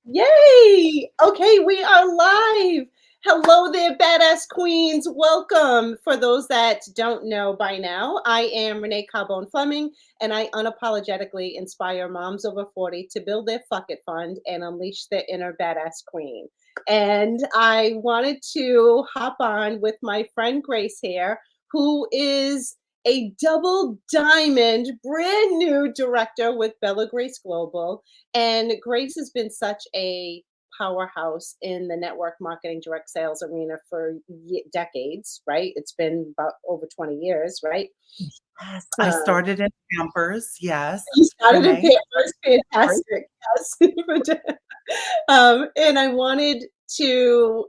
Yay! Okay, we are live. Hello there, badass queens. Welcome. For those that don't know by now, I am Renee Carbone Fleming, and I unapologetically inspire moms over 40 to build their fuck it fund and unleash their inner badass queen. And I wanted to hop on with my friend Grace here, who is a double diamond brand new director with Bella Grace Global, and Grace has been such a powerhouse in the network marketing direct sales arena for decades, right? It's been about over 20 years, right? Yes, I Um, started in Pampers, yes, you started in Renee. Pampers, Right. fantastic. Yes. And I wanted to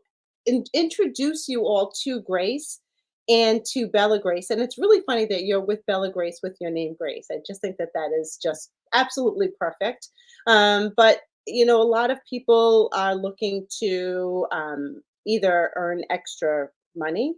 introduce you all to Grace and to Bella Grace. And it's really funny that you're with Bella Grace with your name Grace. I just think that that is just absolutely perfect. But a lot of people are looking to either earn extra money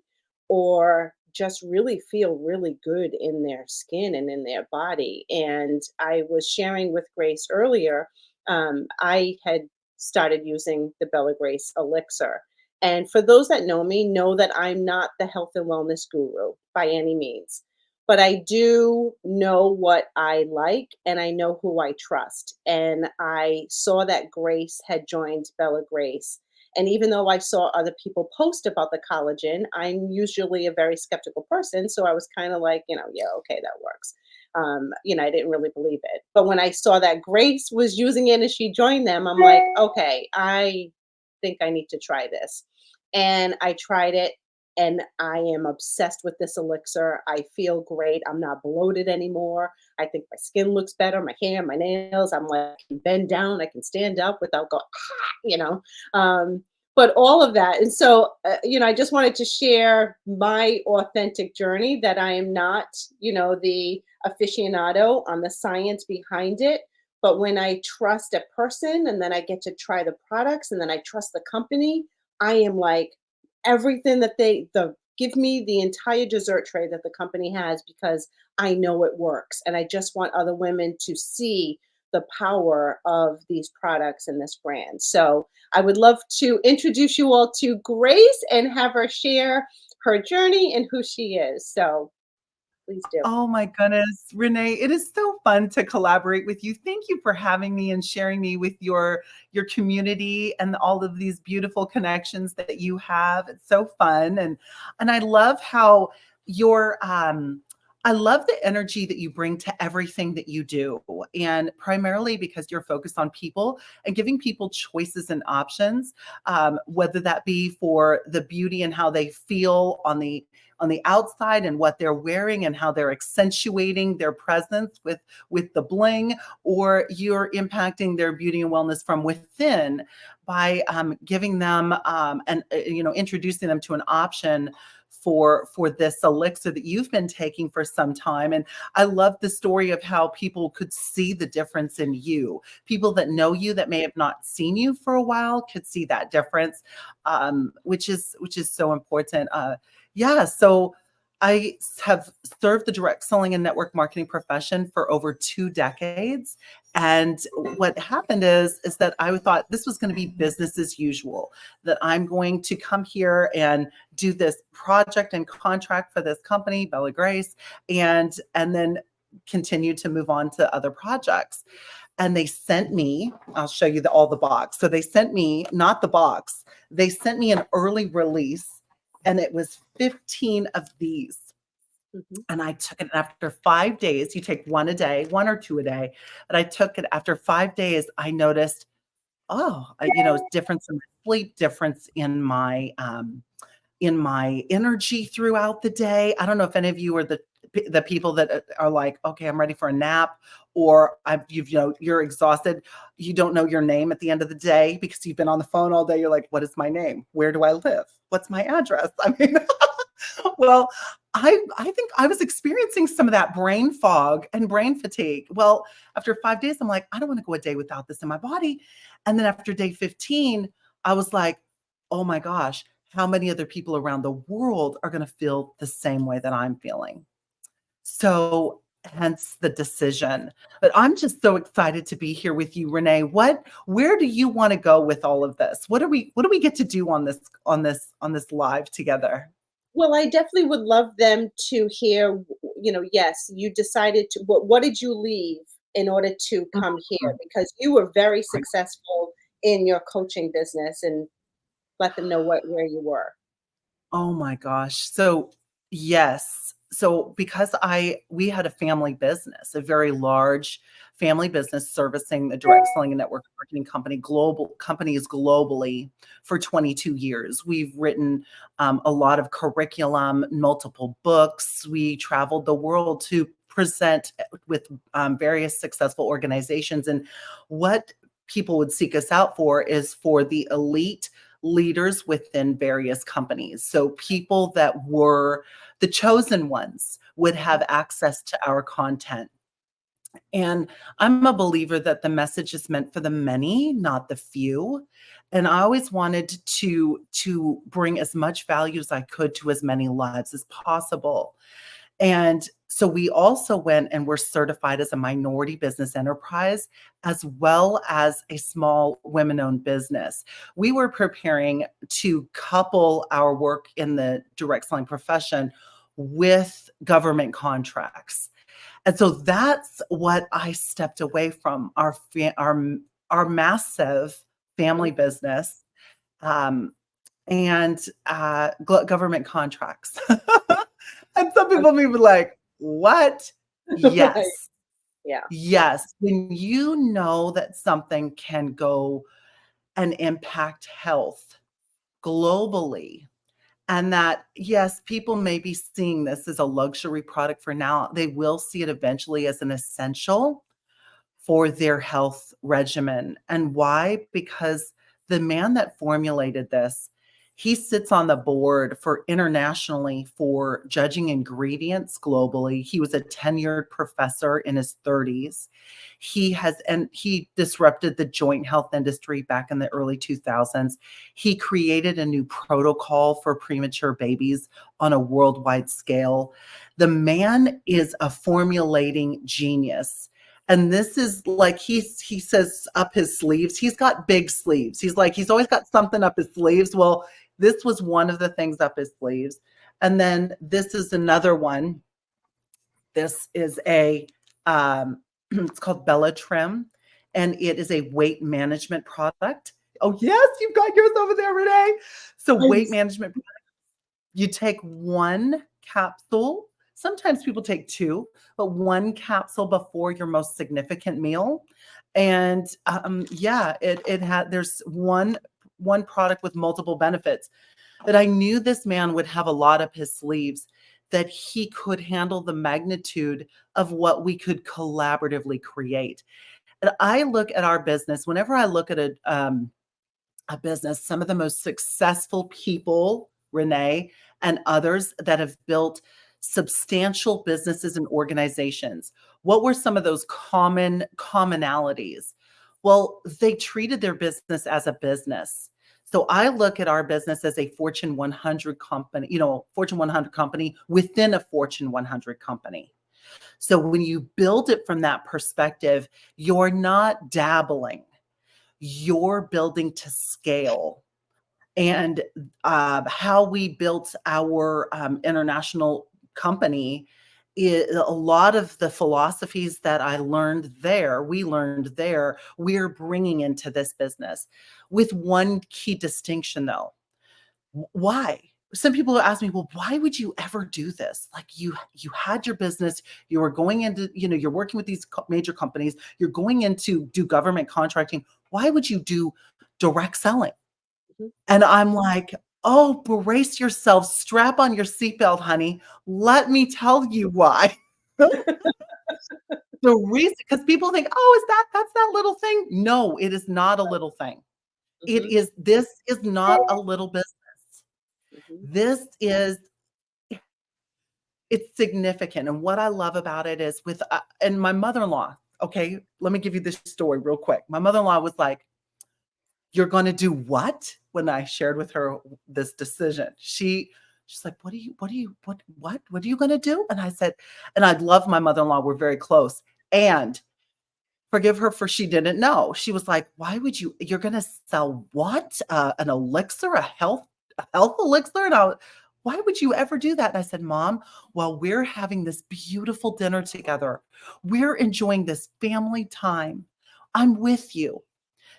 or just really feel really good in their skin and in their body. And I was sharing with Grace earlier, I had started using the Bella Grace Elixir. And for those that know that I'm not the health and wellness guru by any means, but I do know what I like and I know who I trust. And I saw that Grace had joined Bella Grace. And even though I saw other people post about the collagen, I'm usually a very skeptical person. So I was kind of like, yeah, okay, that works. I didn't really believe it. But when I saw that Grace was using it and she joined them, I'm like, okay, I think I need to try this. And I tried it and I am obsessed with this elixir. I feel great. I'm not bloated anymore. I think my skin looks better, my hair, my nails. I'm like, I can bend down, I can stand up without going, you know. Um, but all of that. And so, I just wanted to share my authentic journey that I am not, the aficionado on the science behind it. But when I trust a person and then I get to try the products and then I trust the company, I am like everything that the give me the entire dessert tray that the company has because I know it works. And I just want other women to see the power of these products and this brand. So I would love to introduce you all to Grace and have her share her journey and who she is. So please do. Oh my goodness, Renee, it is so fun to collaborate with you. Thank you for having me and sharing me with your community and all of these beautiful connections that you have. It's so fun, and I love how your I love the energy that you bring to everything that you do, and primarily because you're focused on people and giving people choices and options, whether that be for the beauty and how they feel on the outside and what they're wearing and how they're accentuating their presence with the bling, or you're impacting their beauty and wellness from within by giving them and introducing them to an option for this elixir that you've been taking for some time. And I love the story of how people could see the difference in you. People that know you that may have not seen you for a while could see that difference, which is so important. Yeah, so I have served the direct selling and network marketing profession for over 2 decades. And what happened is that I thought this was going to be business as usual, that I'm going to come here and do this project and contract for this company, Bella Grace, and then continue to move on to other projects. And they sent me, I'll show you all the box. So they sent me, not the box, they sent me an early release, and it was 15 of these. Mhm. And I took it after 5 days. You take one a day, one or two a day. But I took it after 5 days. I noticed, difference in my sleep, difference in my energy throughout the day. I don't know if any of you are the people that are like, okay, I'm ready for a nap, or you're exhausted. You don't know your name at the end of the day because you've been on the phone all day. You're like, what is my name? Where do I live? What's my address? I mean, well, I think I was experiencing some of that brain fog and brain fatigue. Well, after 5 days, I'm like, I don't want to go a day without this in my body. And then after day 15, I was like, oh my gosh, how many other people around the world are going to feel the same way that I'm feeling? So hence the decision. But I'm just so excited to be here with you, Renee. Where do you want to go with all of this? What do we get to do on this live together? Well, I definitely would love them to hear, yes, you decided to, what did you leave in order to come here? Mhm. Because you were very successful in your coaching business, and let them know where you were. Oh my gosh. So, yes. So because we had a family business, a very large family business servicing the direct selling and network marketing global companies globally for 22 years. We've written a lot of curriculum, multiple books. We traveled the world to present with various successful organizations. And what people would seek us out for is for the elite leaders within various companies. So people that were the chosen ones would Mhm. have access to our content. And I'm a believer that the message is meant for the many, not the few. And I always wanted to bring as much value as I could to as many lives as possible. And so we also went and were certified as a minority business enterprise, as well as a small women owned business. We were preparing to couple our work in the direct selling profession with government contracts. And so that's what I stepped away from our massive family business. Um, and government contracts. And some people may be like, what? Right. Yes. Yeah. Yes. When you know that something can go and impact health globally, and that, yes, people may be seeing this as a luxury product for now, they will see it eventually as an essential for their health regimen. And why? Because the man that formulated this, he sits on the board for internationally for judging ingredients globally. He was a tenured professor in his 30s. He disrupted the joint health industry back in the early 2000s. He created a new protocol for premature babies on a worldwide scale. The man is a formulating genius. And this is like he says up his sleeves. He's got big sleeves. He's always got something up his sleeves. Well, this was one of the things up his sleeves. And then this is another one. This is it's called Bella Trim, and it is a weight management product. Oh, yes, you've got yours over there, Renee. So weight Nice. management, you take one capsule. Sometimes people take two, but one capsule before your most significant meal. And yeah, it had there's one product with multiple benefits. But I knew this man would have a lot up his sleeves, that he could handle the magnitude of what we could collaboratively create. And I look at our business, whenever I look at a business, some of the most successful people, Renee, and others that have built substantial businesses and organizations. What were some of those commonalities? Well, they treated their business as a business. So I look at our business as a Fortune 100 company, Fortune 100 company within a Fortune 100 company. So when you build it from that perspective, you're not dabbling, you're building to scale. And how we built our international company, a lot of the philosophies that we learned there, we're bringing into this business with one key distinction though. Why? Some people ask me, well, why would you ever do this? Like you had your business, you were going into, you're working with these major companies, you're going into do government contracting. Why would you do direct selling? Mhm. And I'm like, "Oh, brace yourself, strap on your seatbelt, honey. Let me tell you why." The reason, because people think, "Oh, that's that little thing?" No, it is not a little thing. Mhm. This is not a little business. Mhm. This is it's significant, and what I love about it is and my mother-in-law, okay, let me give you this story real quick. My mother-in-law was like, "You're gonna do what?" When I shared with her this decision. She's like, what are you going to do? And I said, and I love my mother-in-law. We're very close. And forgive her for she didn't know. She was like, "Why would you're gonna sell what? An elixir, a health elixir?" And why would you ever do that? And I said, "Mom, while we're having this beautiful dinner together, we're enjoying this family time. I'm with you.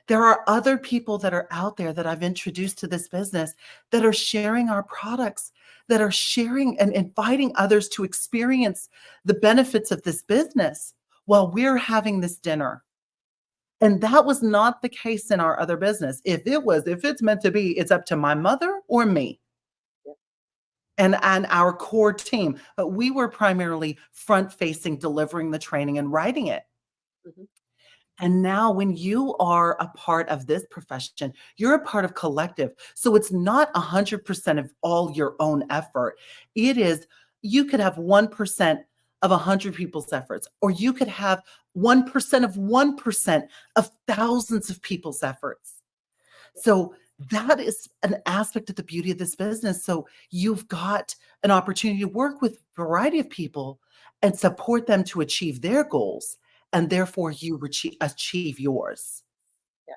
There are other people that are out there that I've introduced to this business that are sharing our products, that are sharing and inviting others to experience the benefits of this business while we're having this dinner." And that was not the case in our other business. If it's meant to be, it's up to my mother or me Yeah. and our core team. But we were primarily front facing, delivering the training and writing it. Mhm. And now when you are a part of this profession, you're a part of collective. So it's not 100% of all your own effort. It is, you could have 1% of 100 people's efforts, or you could have 1% of 1% of thousands of people's efforts. So that is an aspect of the beauty of this business. So you've got an opportunity to work with a variety of people and support them to achieve their goals, and therefore you achieve yours. Yeah.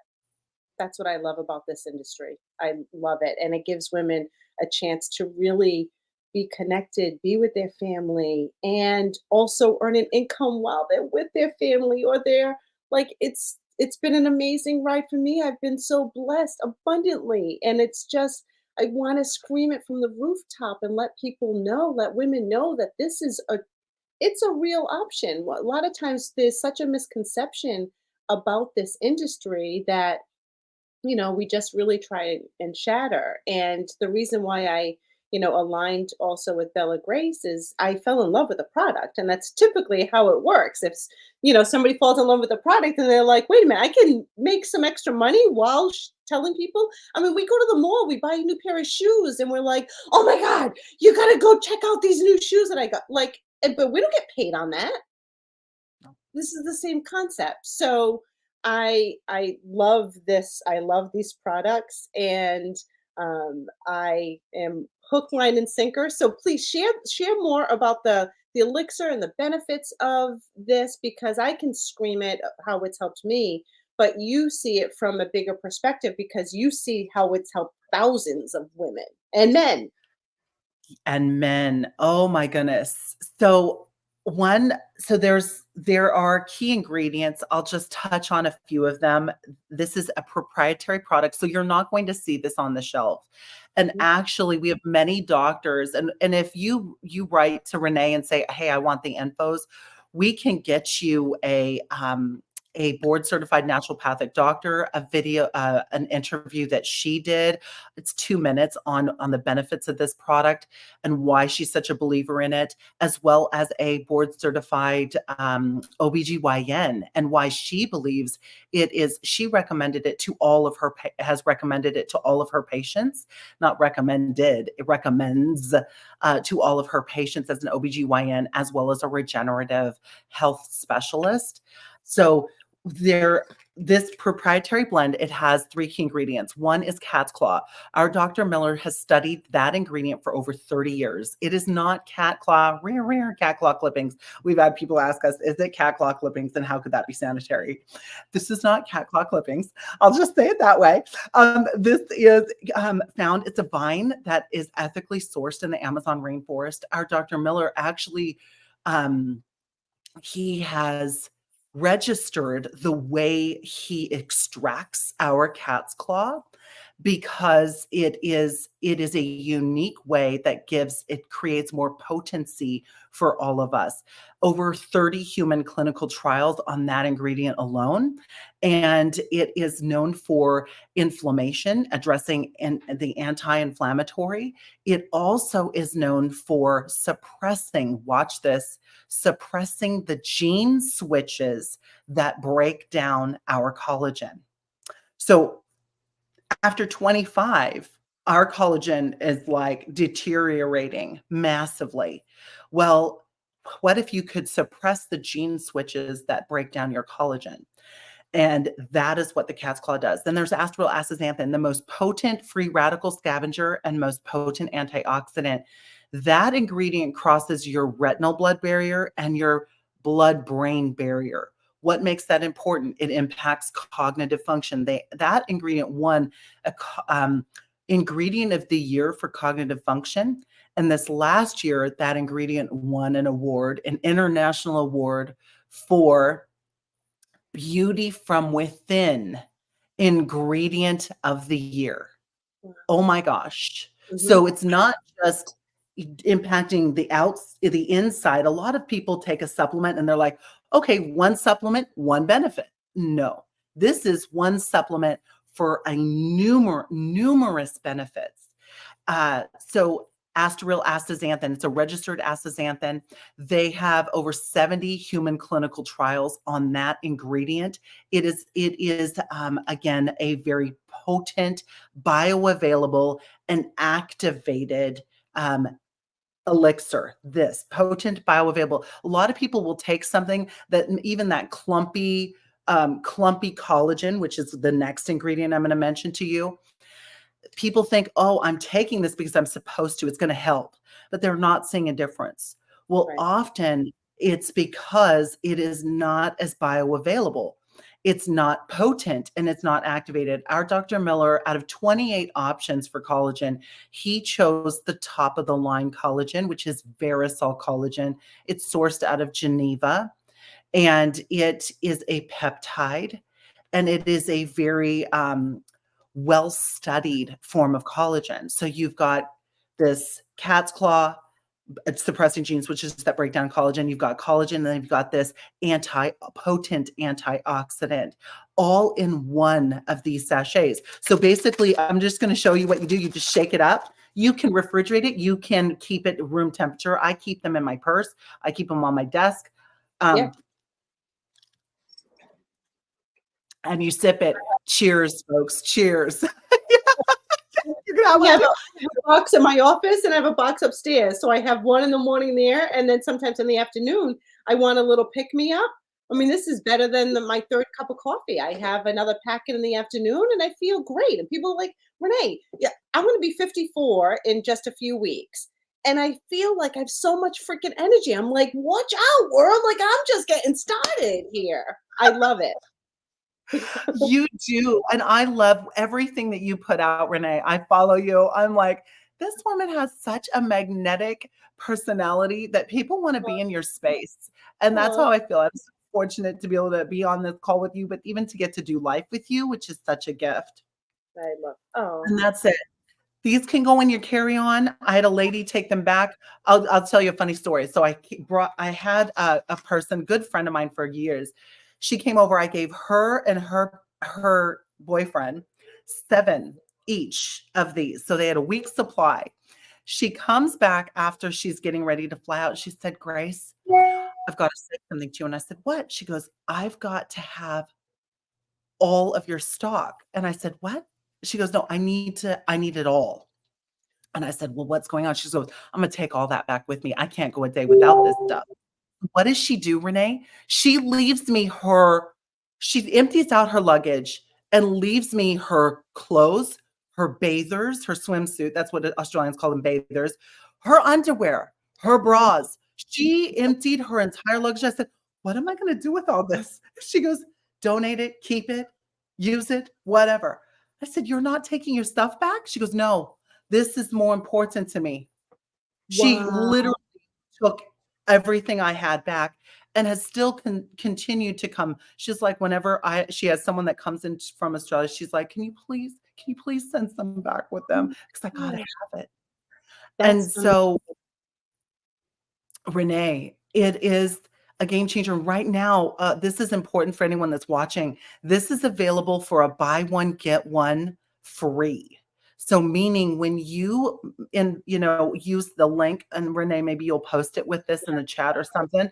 That's what I love about this industry. I love it. And it gives women a chance to really be connected, be with their family, and also earn an income while they're with their family or they're like it's been an amazing ride for me. I've been so blessed abundantly. And it's just I want to scream it from the rooftop and let people know, let women know that this is a it's a real option. A lot of times there's such a misconception about this industry that we just really try and shatter. And the reason why I, aligned also with Bella Grace is I fell in love with the product. And that's typically how it works. If, somebody falls in love with the product and they're like, wait a minute, I can make some extra money while telling people. I mean, we go to the mall, we buy a new pair of shoes, and we're like, oh my God, you got to go check out these new shoes that I got. Like, but we don't get paid on that. This is the same concept. So I love this. I love these products, and I am hook, line, and sinker. So please share more about the elixir and the benefits of this because I can scream it how it's helped me, but you see it from a bigger perspective because you see how it's helped thousands of women and men. And men, oh my goodness. There are key ingredients. I'll just touch on a few of them. This is a proprietary product, so you're not going to see this on the shelf. And Mhm. actually, we have many doctors, and if you write to Renee and say, "Hey, I want the infos," we can get you a board certified naturopathic doctor, a video, an interview that she did. It's 2 minutes on the benefits of this product and why she's such a believer in it, as well as a board certified OBGYN and why she believes it is. She recommended it to all of her, has recommended it to all of her patients, not recommended, it recommends to all of her patients as an OBGYN, as well as a regenerative health specialist. So there, this proprietary blend, it has three key ingredients. One is cat's claw. Our Dr. Miller has studied that ingredient for over 30 years. It is not cat claw, rare cat claw clippings. We've had people ask us, is it cat claw clippings? And how could that be sanitary? This is not cat claw clippings. I'll just say it that way. This is found, it's a vine that is ethically sourced in the Amazon rainforest. Our Dr. Miller actually, he has registered the way he extracts our cat's claw because it is a unique way that creates more potency for all of us. Over 30 human clinical trials on that ingredient alone, and it is known for inflammation, addressing the anti-inflammatory. It also is known for suppressing, watch this, suppressing the gene switches that break down our collagen. So after 25, our collagen is like deteriorating massively. Well, what if you could suppress the gene switches that break down your collagen? And that is what the cat's claw does. Then there's AstaReal Astaxanthin, the most potent free radical scavenger and most potent antioxidant. That ingredient crosses your retinal blood barrier and your blood-brain barrier. What makes that important? It impacts cognitive function. That ingredient won a ingredient of the year for cognitive function. And this last year, that ingredient won an award, an international award for beauty from within ingredient of the year. Wow. Oh my gosh. Mhm. So it's not just impacting the inside. A lot of people take a supplement and they're like, okay, one supplement, one benefit. No, this is one supplement for a numerous benefits. So AstaReal Astaxanthin, it's a registered astaxanthin. They have over 70 human clinical trials on that ingredient. It is again a very potent, bioavailable, and activated elixir. This potent, bioavailable. A lot of people will take something that even that clumpy collagen, which is the next ingredient I'm going to mention to you. People think, oh, I'm taking this because I'm supposed to, it's going to help, but they're not seeing a difference. Well, Right. often it's because it is not as bioavailable. It's not potent and it's not activated. Our Dr. Miller, out of 28 options for collagen, he chose the top of the line collagen, which is VERISOL Collagen. It's sourced out of Geneva and it is a peptide and it is a very well-studied form of collagen. So you've got this cat's claw suppressing genes, which is that breakdown collagen. You've got collagen, and then you've got this potent antioxidant, all in one of these sachets. So basically, I'm just going to show you what you do. You just shake it up. You can refrigerate it. You can keep it room temperature. I keep them in my purse. I keep them on my desk. Yeah. And you sip it. Cheers, folks. Cheers. You're gonna have I one have too? a box in my office and I have a box upstairs. So I have one in the morning there, and then sometimes in the afternoon, I want a little pick me up. I mean, this is better than my third cup of coffee. I have another packet in the afternoon and I feel great. And people are like, Renee, yeah, I'm going to be 54 in just a few weeks. And I feel like I have so much freaking energy. I'm like, watch out, world. Like, I'm just getting started here. I love it. You do, and I love everything that you put out, Renee. I follow you. I'm like, this woman has such a magnetic personality that people wanna be in your space, and that's Oh, how I feel. I'm so fortunate to be able to be on this call with you, but even to get to do life with you, which is such a gift, I love. Oh, and that's it. These can go in your carry-on. I had a lady take them back. I'll tell you a funny story. So I had a person, good friend of mine for years. She came over. I gave her and her boyfriend 7 each of these. So they had a week's supply. She comes back after she's getting ready to fly out. She said, Grace, I've got to say something to you. And I said, what? She goes, I've got to have all of your stock. And I said, what? She goes, no, I need it all. And I said, well, what's going on? She goes, I'm going to take all that back with me. I can't go a day without this stuff. What does she do, Renee? She empties out her luggage and leaves me her clothes, her bathers, her swimsuit. That's what Australians call them, bathers, her underwear, her mhm. bras. She emptied her entire luggage. I said, what am I going to do with all this? She goes, donate it, keep it, use it, whatever. I said, you're not taking your stuff back? She goes, no, this is more important to me. She Wow. literally took everything I had back and has still continued to come. She's like, whenever she has someone that comes in from Australia, she's like, can you please send some back with them? Because I gotta Yeah, have it. And that's so, Renee, it is a game changer right now. This is important for anyone that's watching. This is available for a buy one, get one free. So meaning when you use the link, and Renee, maybe you'll post it with this in the chat or something.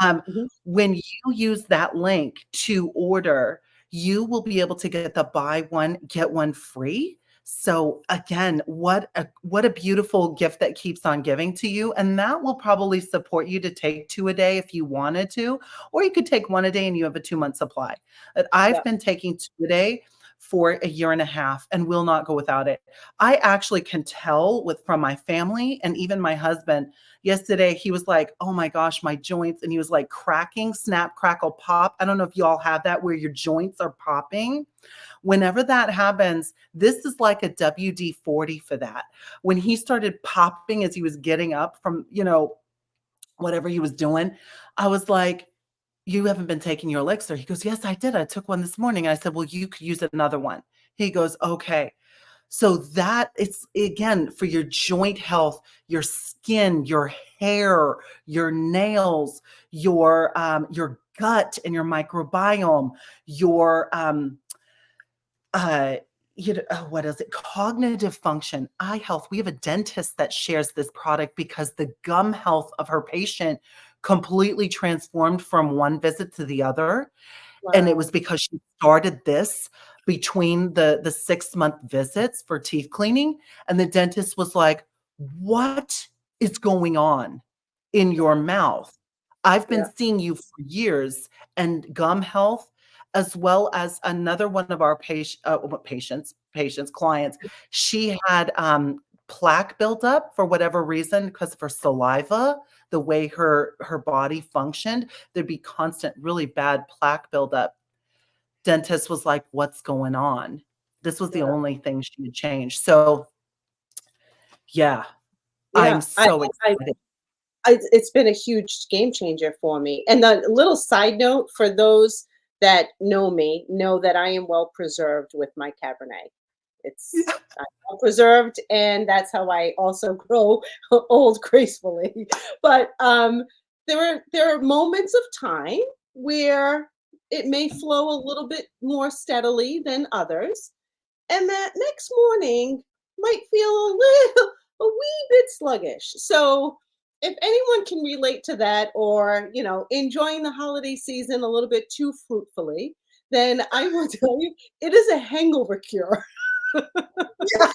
Um, mhm. when you use that link to order, you will be able to get the buy one, get one free. So again, what a beautiful gift that keeps on giving to you. And that will probably support you to take 2 a day if you wanted to, or you could take 1 a day and you have a 2-month supply. But I've Yep. been taking 2 a day for a year and a half and will not go without it. I actually can tell from my family and even my husband. Yesterday, he was like, "Oh my gosh, my joints," and he was like cracking, snap, crackle, pop. I don't know if you all have that where your joints are popping. Whenever that happens, this is like a WD-40 for that. When he started popping as he was getting up from, whatever he was doing, I was like, "You haven't been taking your elixir." He goes, "Yes, I did. I took one this morning." I said, "Well, you could use another one." He goes, "Okay." So that it's again for your joint health, your skin, your hair, your nails, your gut and your microbiome, your uh, what is it? Cognitive function, eye health. We have a dentist that shares this product because the gum health of her patient completely transformed from one visit to the other. And it was Wow. because she started this between the 6-month visits for teeth cleaning. And the dentist was like, "What is going on in your Yeah. mouth? I've been Yeah. seeing you for years." And gum health, as well as another one of our clients, she had plaque built up for whatever reason because of her saliva, the way her body functioned. There'd be constant, really bad plaque buildup. Dentist was like, "What's going on?" This was the Yeah. only thing she had changed. So, yeah, I'm Yeah. so excited. It's been a huge game changer for me. And a little side note for those that know me, know that I am well preserved with my Cabernet. It's Yeah. well preserved, and that's how I also grow old gracefully. But there are moments of time where it may flow a little bit more steadily than others, and that next morning might feel a wee bit sluggish. So if anyone can relate to that, or enjoying the holiday season a little bit too fruitfully, then I will tell you it is a hangover cure. Yeah.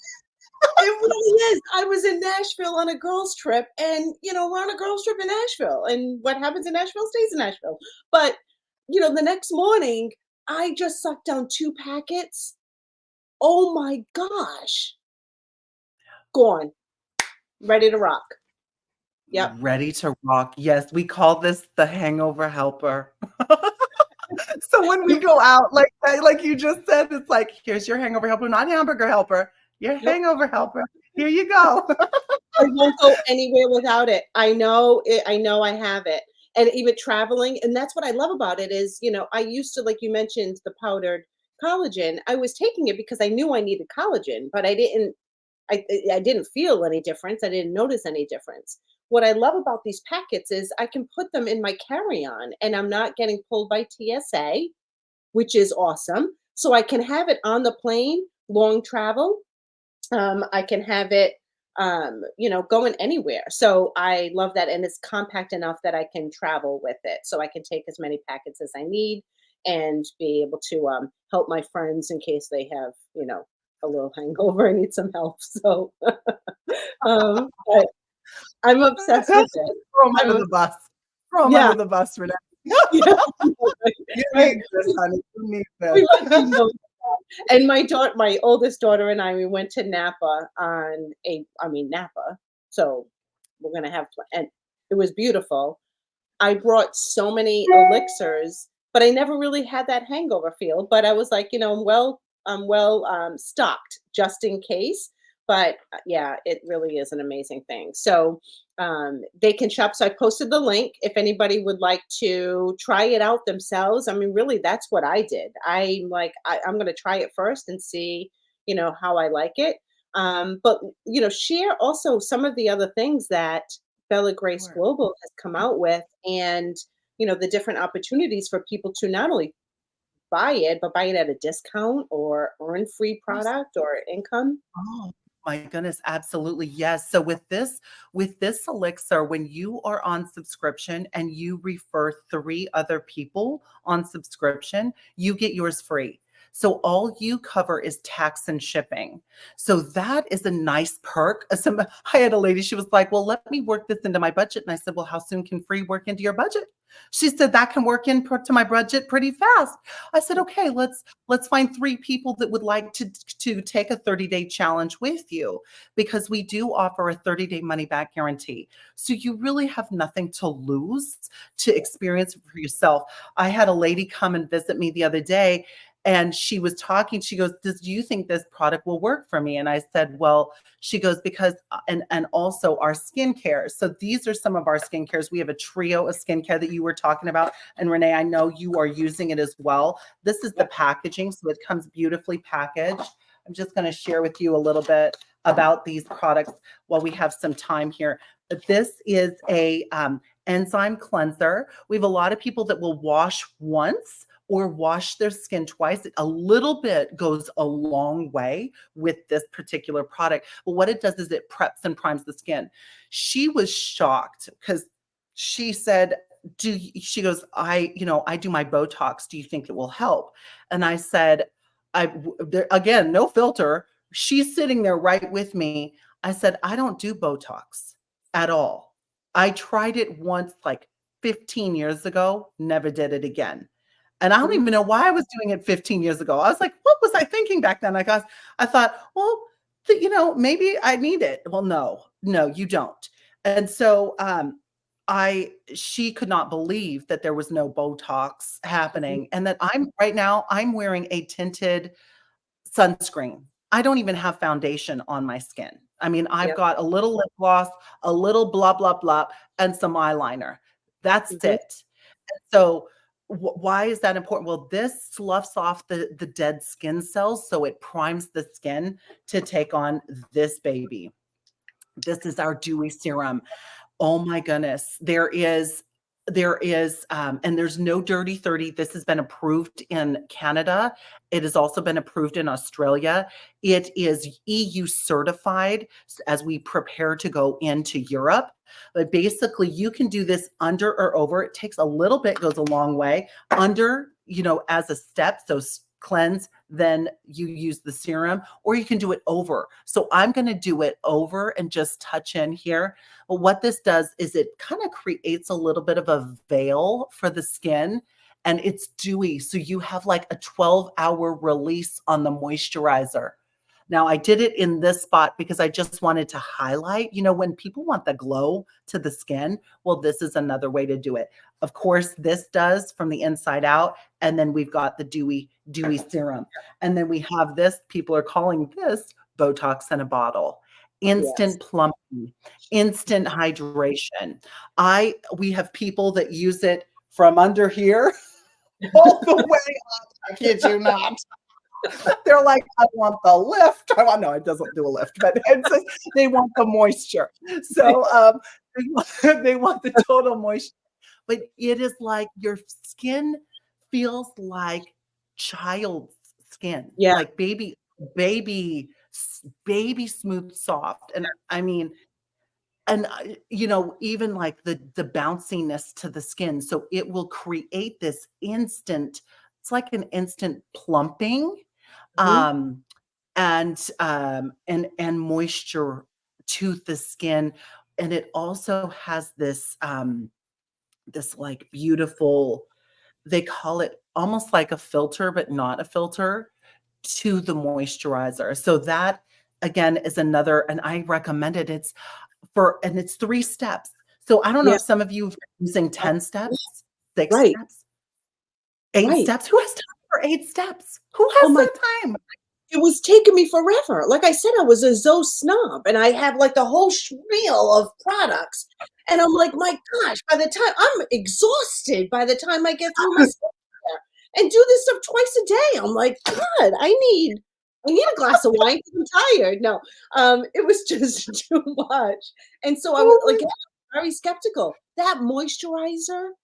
It really is. I was in Nashville on a girls trip, and we're on a girls trip in Nashville, and what happens in Nashville stays in Nashville. But the next morning I just sucked down 2 packets. Oh my gosh. Gone. Ready to rock. Yep. Ready to rock. Yes, we call this the hangover helper. So when we Yep. go out, like you just said, it's like, "Here's your hangover helper, not hamburger helper. Your Yep. hangover helper. Here you go." I won't go anywhere without it. I know it, I know I have it. And even traveling, and that's what I love about it is, I used to, like you mentioned, the powdered collagen. I was taking it because I knew I needed collagen, but I didn't feel any difference. I didn't notice any difference. What I love about these packets is I can put them in my carry-on and I'm not getting pulled by TSA, which is awesome. So I can have it on the plane, long travel. I can have it, going anywhere. So I love that. And it's compact enough that I can travel with it. So I can take as many packets as I need and be able to help my friends in case they have, a little hangover and need some help. So but I'm obsessed with it. Throw 'em I'm under the bus. Throw 'em Yeah, under the bus, Renee. yeah, You right. need this, honey. You need We this. like to know. And my oldest daughter and I, we went to Napa Napa. So we're gonna have and it was beautiful. I brought so many elixirs, but I never really had that hangover feel. But I was like, I'm well stocked just in case. But yeah, it really is an amazing thing. So they can shop. So I posted the link if anybody would like to try it out themselves. I mean, really, that's what I did. I'm like, I'm going to try it first and see, how I like it. But share also some of the other things that Bella Grace Sure. Global has come out with, and the different opportunities for people to not only buy it, but buy it at a discount or earn free product or income. Oh, my goodness, absolutely, yes. So with this elixir, when you are on subscription and you refer 3 other people on subscription, you get yours free. So all you cover is tax and shipping. So that is a nice perk. I had a lady, she was like, well, let me work this into my budget. And I said, well, how soon can free work into your budget? She said that can work into my budget pretty fast. I said, okay, let's find 3 people that would like to take a 30-day challenge with you, because we do offer a 30-day money back guarantee. So you really have nothing to lose to experience it for yourself. I had a lady come and visit me the other day, and she was talking. She goes, do you think this product will work for me? And I said, well, she goes, because, and also our skincare. So these are some of our skincare. We have a trio of skincare that you were talking about. And Renee, I know you are using it as well. This is the Yep. packaging. So it comes beautifully packaged. I'm just going to share with you a little bit about these products while we have some time here. This is a enzyme cleanser. We have a lot of people that will wash once or wash their skin twice. A little bit goes a long way with this particular product. But what it does is it preps and primes the skin. She was shocked because she said, she goes, I do my Botox. Do you think it will help? And I said, again, no filter. She's sitting there right with me. I said, I don't do Botox at all. I tried it once like 15 years ago, never did it again. And I don't Mhm. even know why I was doing it 15 years ago. I was like, what was I thinking back then? I thought, well, maybe I need it. Well, no, you don't. And so she could not believe that there was no Botox Mhm. happening, and that right now I'm wearing a tinted sunscreen. I don't even have foundation on my skin. I mean, I've Yep. got a little lip gloss, a little blah, blah, blah, and some eyeliner. That's Mhm. it. So why is that important? Well, this sloughs off the dead skin cells, so it primes the skin to take on this baby. This is our dewy serum. Oh my goodness. And there's no dirty 30. This has been approved in Canada. It has also been approved in Australia. It is EU certified as we prepare to go into Europe. But basically, you can do this under or over. It takes a little bit, goes a long way. Under, as a step. So cleanse, then you use the serum, or you can do it over. So I'm going to do it over and just touch in here. But what this does is it kind of creates a little bit of a veil for the skin, and it's dewy. So you have like a 12-hour release on the moisturizer. Now, I did it in this spot because I just wanted to highlight, when people want the glow to the skin, well, this is another way to do it. Of course, this does from the inside out. And then we've got the dewy serum. And then we have this, people are calling this Botox in a bottle. Yes. Instant plumping, instant hydration. We have people that use it from under here all the way up. I kid you not. They're like, I want the lift. No, it doesn't do a lift, but they want the moisture. So they want the total moisture. But it is like your skin feels like child's skin, Yeah. like baby, baby smooth soft. And I mean, and even like the bounciness to the skin. So it will create this instant, it's like an instant plumping Mhm. um, and moisture to the skin. And it also has this like beautiful, they call it almost like a filter, but not a filter to the moisturizer. So that again is another, and I recommend it. And it's 3 steps. So I don't know Yeah. if some of you are using Oh, 10 steps, 6 right. steps, 8 Right. steps. Who has time for 8 steps? Who Oh has my that time? It was taking me forever. Like I said, I was a Zoe snob, and I have like the whole spiel of products. And I'm like, my gosh, by the time I'm exhausted by the time I get through my skincare and do this stuff twice a day. I'm like, God, I need a glass of wine because I'm tired. No, it was just too much. And so I was Oh like very skeptical. That moisturizer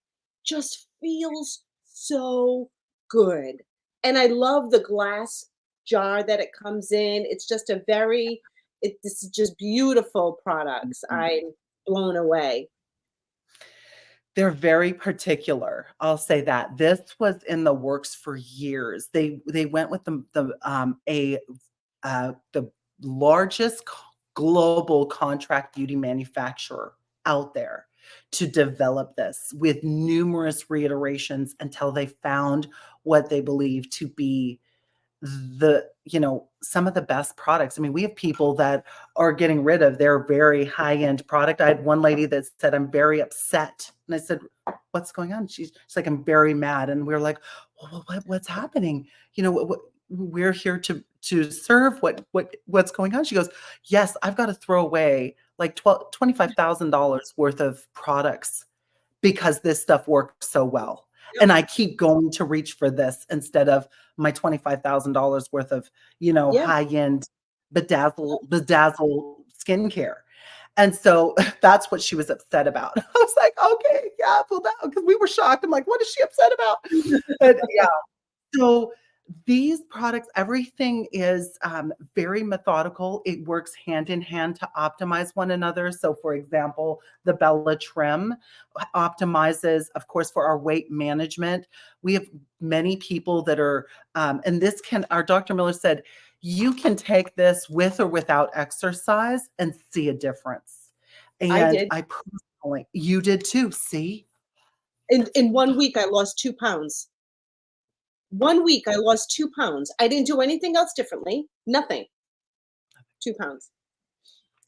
just feels so good. And I love the glass jar that it comes in. It's just this is just beautiful products. my. I'm blown away. They're very particular. I'll say that. This was in the works for years. They went with the largest global contract beauty manufacturer out there to develop this with numerous reiterations until they found what they believe to be some of the best products. I mean, we have people that are getting rid of their very high-end product. I had one lady that said, "I'm very upset." And I said, "What's going on?" She's like, "I'm very mad." And we're like, "Well, what's happening? We're here to serve. What's going on?" She goes, "Yes, I've got to throw away like $25,000 worth of products because this stuff works so well. Yep. And I keep going to reach for this instead of my $25,000 worth of, Yeah. high-end bedazzle skincare." And so that's what she was upset about. I was like, "Okay, yeah, pull down," because we were shocked. I'm like, "What is she upset about?" And yeah, so these products, everything is very methodical. It works hand in hand to optimize one another. So, for example, the Bella Trim optimizes, of course, for our weight management. We have many people that are, and this can, our Dr. Miller said, you can take this with or without exercise and see a difference. I And did. I personally, you did too. See, that's In 1 week, I lost 2 pounds. 1 week, I lost 2 pounds. I didn't do anything else differently. Nothing. 2 pounds.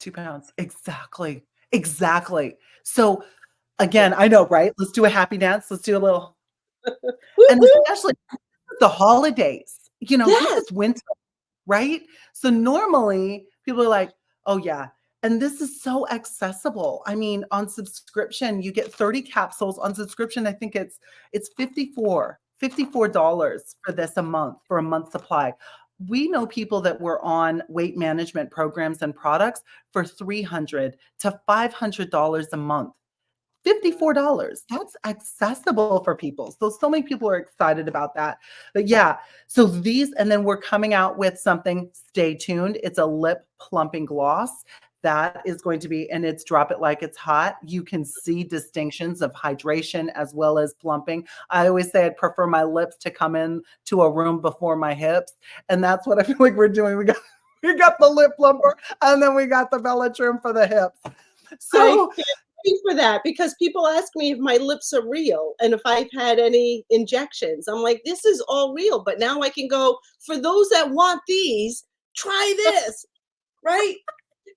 2 pounds. Exactly. Exactly. So Yeah. again, I know, right? Let's do a happy dance. Let's do a little, Woo and woo. especially the holidays. This Yes. is winter, right? So normally people are like, "Oh yeah." And this is so accessible. I mean, on subscription, you get 30 capsules. On subscription, I think it's $54 for this a month, for a month supply. We know people that were on weight management programs and products for $300 to $500 a month. $54. That's accessible for people. So many people are excited about that. But yeah, so these, and then we're coming out with something, stay tuned. It's a lip plumping gloss. That is going to be, and it's drop it like it's hot. You can see distinctions of hydration as well as plumping. I always say I'd prefer my lips to come in to a room before my hips. And that's what I feel like we're doing. We got the lip plumper and then we got the Bella Trim for the hips. I So can't wait for that because people ask me if my lips are real and if I've had any injections. I'm like, "This is all real," but now I can go, "For those that want these, try this," right?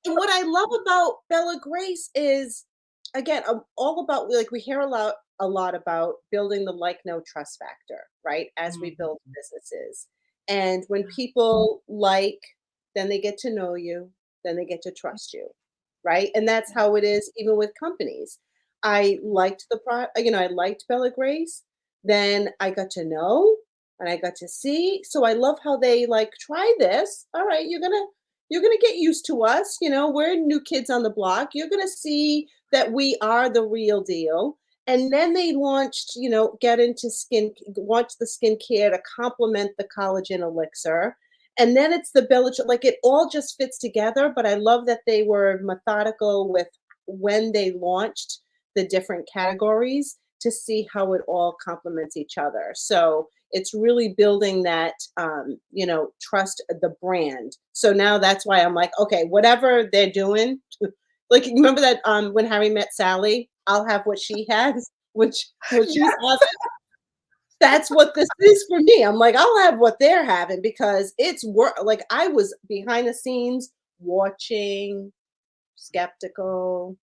And what I love about Bella Grace is, again, I'm all about, like, we hear a lot about building the like, no trust factor, right? As we Mhm. build businesses. And when people like, then they get to know you, then they get to trust you, right? And that's how it is even with companies. I liked Bella Grace. Then I got to know and I got to see. So I love how they like, try this. All right, you're gonna get used to us. We're new kids on the block. You're gonna see that we are the real deal. And then they launched, get into launch the skincare to complement the collagen elixir. And then it's the Belgian, like it all just fits together. But I love that they were methodical with when they launched the different categories to see how it all complements each other. So it's really building that, trust the brand. So now that's why I'm like, okay, whatever they're doing, like remember that when Harry met Sally, I'll have what she has, which what she's Yes. having. That's what this is for me. I'm like, I'll have what they're having because it's work. Like I was behind the scenes watching, skeptical,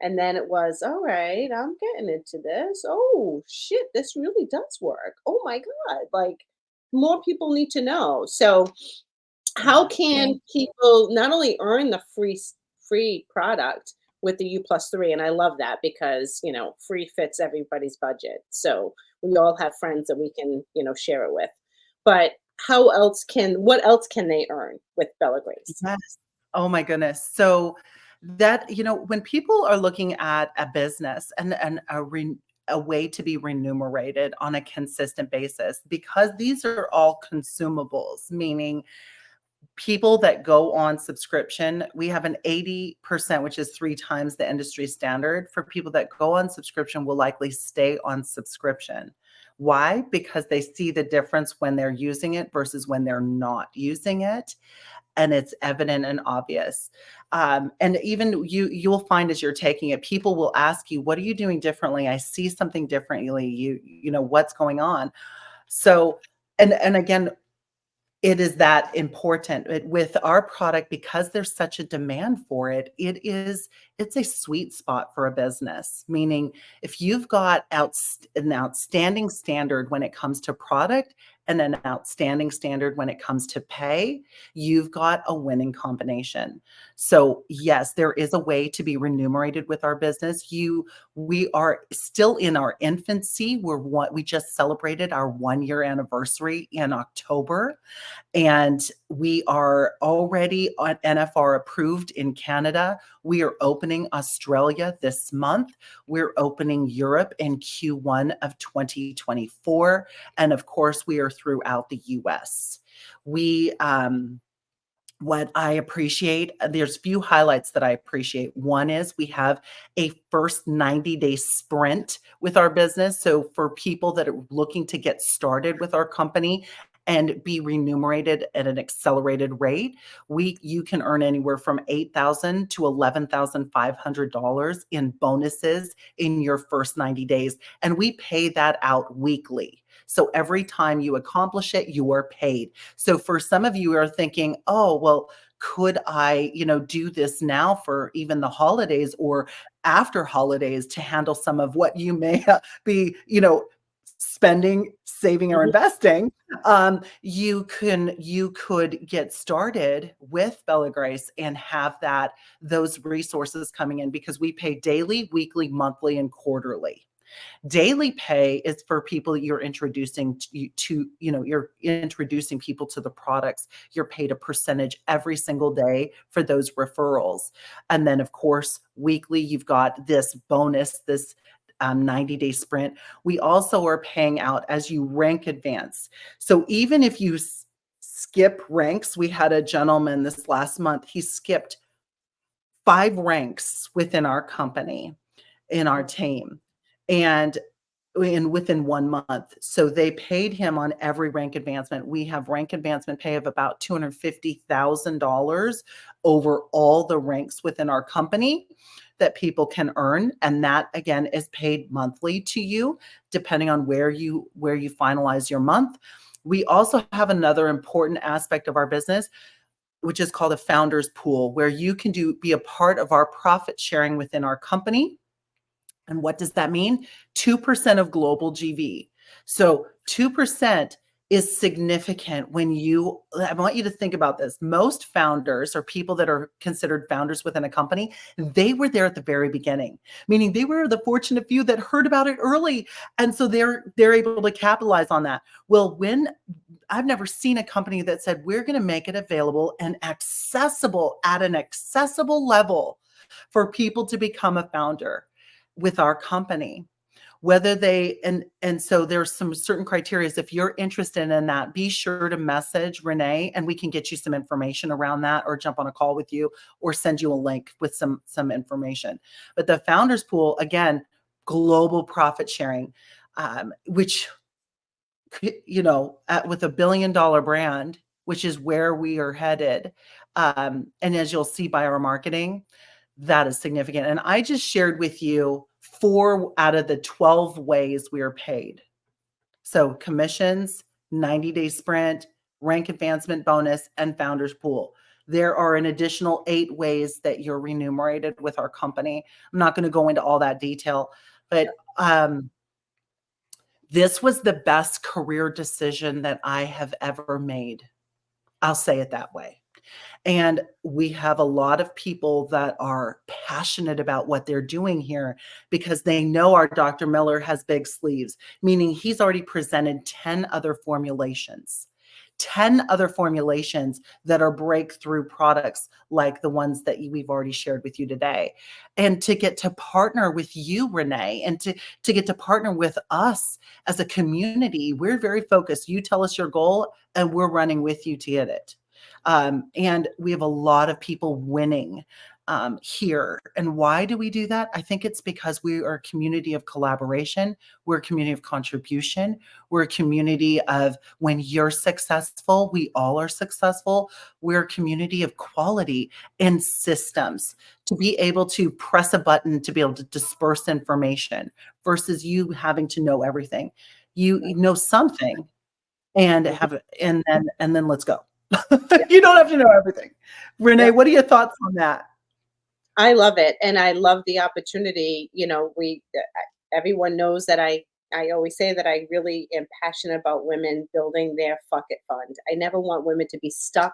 and then it was, all right, I'm getting into this. Oh shit, this really does work. Oh my God. Like more people need to know. So how Yeah, can thank people not only earn the free product with the U+3, and I love that because free fits everybody's budget. So we all have friends that we can share it with. But what else can they earn with Bella Grace? yes. Oh my goodness. So that, when people are looking at a business and a way to be remunerated on a consistent basis, because these are all consumables, meaning people that go on subscription, we have an 80%, which is 3 times the industry standard. For people that go on subscription will likely stay on subscription. Why? Because they see the difference when they're using it versus when they're not using it, and it's evident and obvious. And even you'll find as you're taking it, people will ask you, "What are you doing differently? I see something differently. You know, what's going on?" So, and again, it is that important. With our product, because there's such a demand for it, it's a sweet spot for a business. Meaning, if you've got an outstanding standard when it comes to product and an outstanding standard when it comes to pay, you've got a winning combination. So, yes, there is a way to be remunerated with our business. We are still in our infancy. We just celebrated our 1-year anniversary in October. And we are already on NFR approved in Canada. We are opening Australia this month. We're opening Europe in Q1 of 2024. And of course, we are throughout the US. We, what I appreciate, there's few highlights that I appreciate. One is we have a first 90-day sprint with our business. So for people that are looking to get started with our company and be remunerated at an accelerated rate, you can earn anywhere from $8,000 to $11,500 in bonuses in your first 90 days. And we pay that out weekly. So every time you accomplish it, you are paid. So for some of you are thinking, oh, well, could I, do this now for even the holidays or after holidays to handle some of what you may be, spending, saving, or Mhm. investing? You could get started with Bella Grace and have those resources coming in because we pay daily, weekly, monthly, and quarterly. Daily pay is for people that you're introducing you're introducing people to the products. You're paid a percentage every single day for those referrals. And then, of course, weekly, you've got this bonus, this 90-day sprint. We also are paying out as you rank advance. So even if you skip ranks, we had a gentleman this last month, he skipped 5 ranks within our company, in our team. And within 1 month. So they paid him on every rank advancement. We have rank advancement pay of about $250,000 over all the ranks within our company that people can earn. And that again is paid monthly to you, depending on where you finalize your month. We also have another important aspect of our business, which is called a founders pool, where you can be a part of our profit sharing within our company. And what does that mean? 2% of global GV. So 2% is significant I want you to think about this. Most founders or people that are considered founders within a company, they were there at the very beginning, meaning they were the fortunate few that heard about it early. And so they're able to capitalize on that. Well, I've never seen a company that said, we're going to make it available and accessible at an accessible level for people to become a founder with our company, whether and so there's some certain criteria. If you're interested in that, be sure to message Renee and we can get you some information around that, or jump on a call with you, or send you a link with some information. But the founders pool, again, global profit sharing, which, with $1 billion brand, which is where we are headed. And as you'll see by our marketing, that is significant. And I just shared with you 4 out of the 12 ways we are paid. So commissions, 90-day sprint, rank advancement bonus, and founders pool. There are an additional 8 ways that you're remunerated with our company. I'm not going to go into all that detail, but this was the best career decision that I have ever made. I'll say it that way. And we have a lot of people that are passionate about what they're doing here because they know our Dr. Miller has big sleeves, meaning he's already presented 10 other formulations. 10 other formulations that are breakthrough products like the ones that we've already shared with you today. And to get to partner with you, Renee, and to get to partner with us as a community, we're very focused. You tell us your goal and we're running with you to get it. And we have a lot of people winning here. And why do we do that? I think it's because we are a community of collaboration. We're a community of contribution. We're a community of when you're successful, we all are successful. We're a community of quality and systems to be able to press a button to be able to disperse information versus you having to know everything. You know something and Mhm. have and then let's go. Yeah, You don't have to know everything. Renee, yep. what are your thoughts on that? I love it, and I love the opportunity. Everyone knows that I always say that I really am passionate about women building their fuck it fund. I never want women to be stuck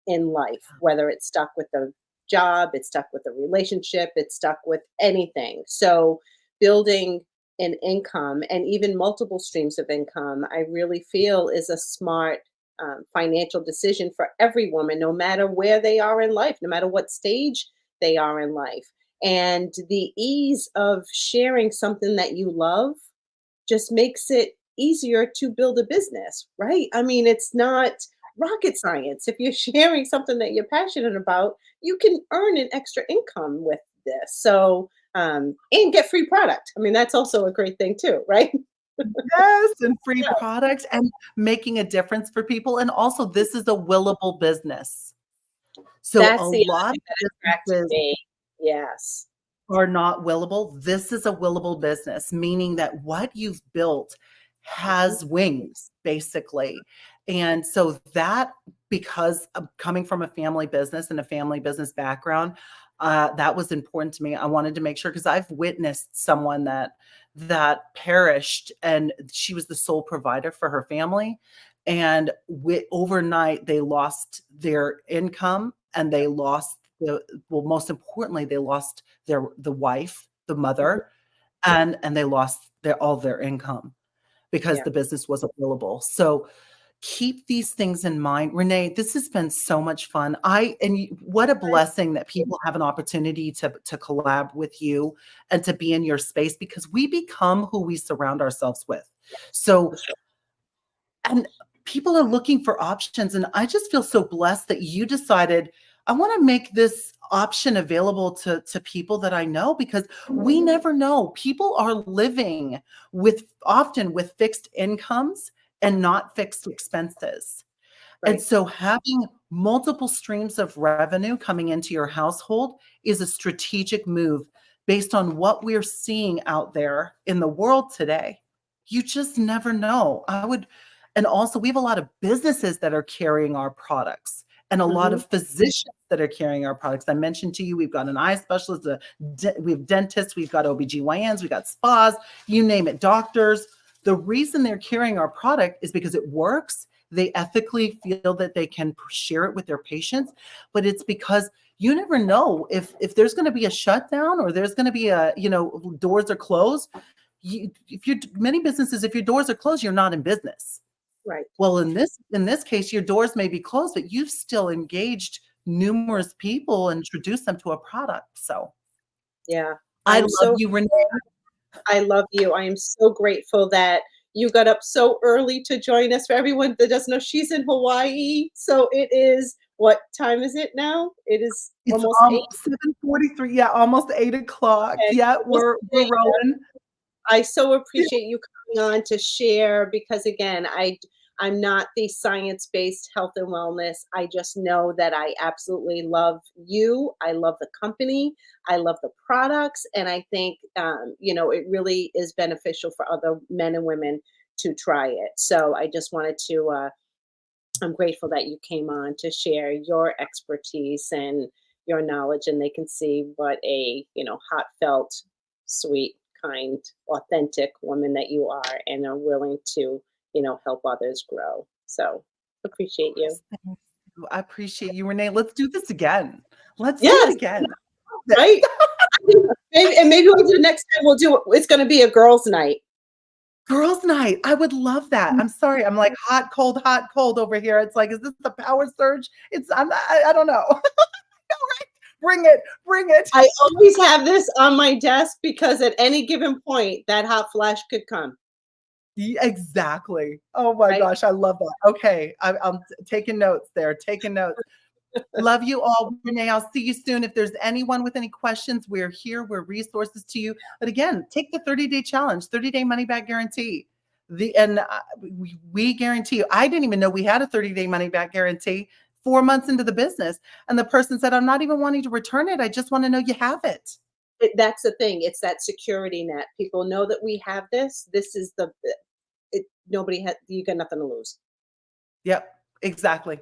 in life, whether it's stuck with a job, it's stuck with a relationship, it's stuck with anything. So building an income and even multiple streams of income, I really feel is a smart financial decision for every woman, no matter where they are in life, no matter what stage they are in life. And the ease of sharing something that you love just makes it easier to build a business, right? I mean, it's not rocket science. If you're sharing something that you're passionate about, you can earn an extra income with this. So, and get free product. I mean, that's also a great thing too, right? Yes, and free Yeah, products and making a difference for people, and also this is a willable business. So a that's the other lot thing that of attracted businesses me. Yes. are not willable. This is a willable business, meaning that what you've built Mhm. has wings, basically. And so that, because of coming from a family business and a family business background, that was important to me. I wanted to make sure because I've witnessed someone that perished, and she was the sole provider for her family. And overnight, they lost their income and they lost most importantly, they lost the wife, the Mhm. mother, and they lost all their income because Yeah. the business wasn't billable. So keep these things in mind. Renee, this has been so much fun. What a blessing that people have an opportunity to collab with you and to be in your space because we become who we surround ourselves with. So For sure. and people are looking for options, and I just feel so blessed that you decided, "I wanna make this option available to people that I know," because we never know. People are living often with fixed incomes and not fixed expenses. And Right. so having multiple streams of revenue coming into your household is a strategic move based on what we're seeing out there in the world today. You just never know. And also we have a lot of businesses that are carrying our products and a lot Mhm. of physicians that are carrying our products. I mentioned to you, we've got an eye specialist, we have dentists, we've got OBGYNs, we've got spas, you name it, doctors. The reason they're carrying our product is because it works. They ethically feel that they can share it with their patients, but it's because you never know if there's going to be a shutdown or there's going to be doors are closed. If you many businesses, if your doors are closed, you're not in business. Right. Well, in this case, your doors may be closed, but you've still engaged numerous people and introduced them to a product. So Yeah. I I'm love so you, Renee. I love you. I am so grateful that you got up so early to join us. For everyone that doesn't know, she's in Hawaii. So it is, what time is it now? It is It's almost 8. 7:43. Yeah, almost 8 o'clock. Okay. Yeah, Almost we're 8. rolling. I so appreciate you coming on to share because again, I'm not the science-based health and wellness. I just know that I absolutely love you. I love the company. I love the products, and I think it really is beneficial for other men and women to try it. So I just wanted to. I'm grateful that you came on to share your expertise and your knowledge, and they can see what a heartfelt, sweet, kind, authentic woman that you are, and are willing to help others grow. So appreciate you. Yes, thank you. I appreciate you, Renee. Let's do this again. Let's do it Yes, again. This. right. Maybe we'll do next time. We'll do it. It's going to be a girls' night. Girls' night. I would love that. I'm sorry. I'm like hot, cold over here. It's like, is this the power surge? I don't know. Bring it. Bring it. I always have this on my desk because at any given point, that hot flash could come. Exactly. Oh my right? gosh, I love that. Okay, I'm taking notes there, taking notes. Love you all. Renee, I'll see you soon. If there's anyone with any questions, we're here. We're resources to you. But again, take the 30-day challenge, 30-day money back guarantee. We guarantee you. I didn't even know we had a 30-day money back guarantee 4 months into the business. And the person said, I'm not even wanting to return it. I just want to know you have it. That's the thing. It's that security net. People know that we have this. This is nobody had, you got nothing to lose. Yep, exactly.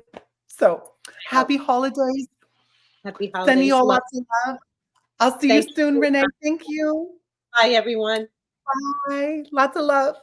So Well, happy holidays. happy Sending you holidays. all Love. lots of love. I'll see you Thank soon, you. Renee. Thank you. Bye, everyone. Bye. Lots of love.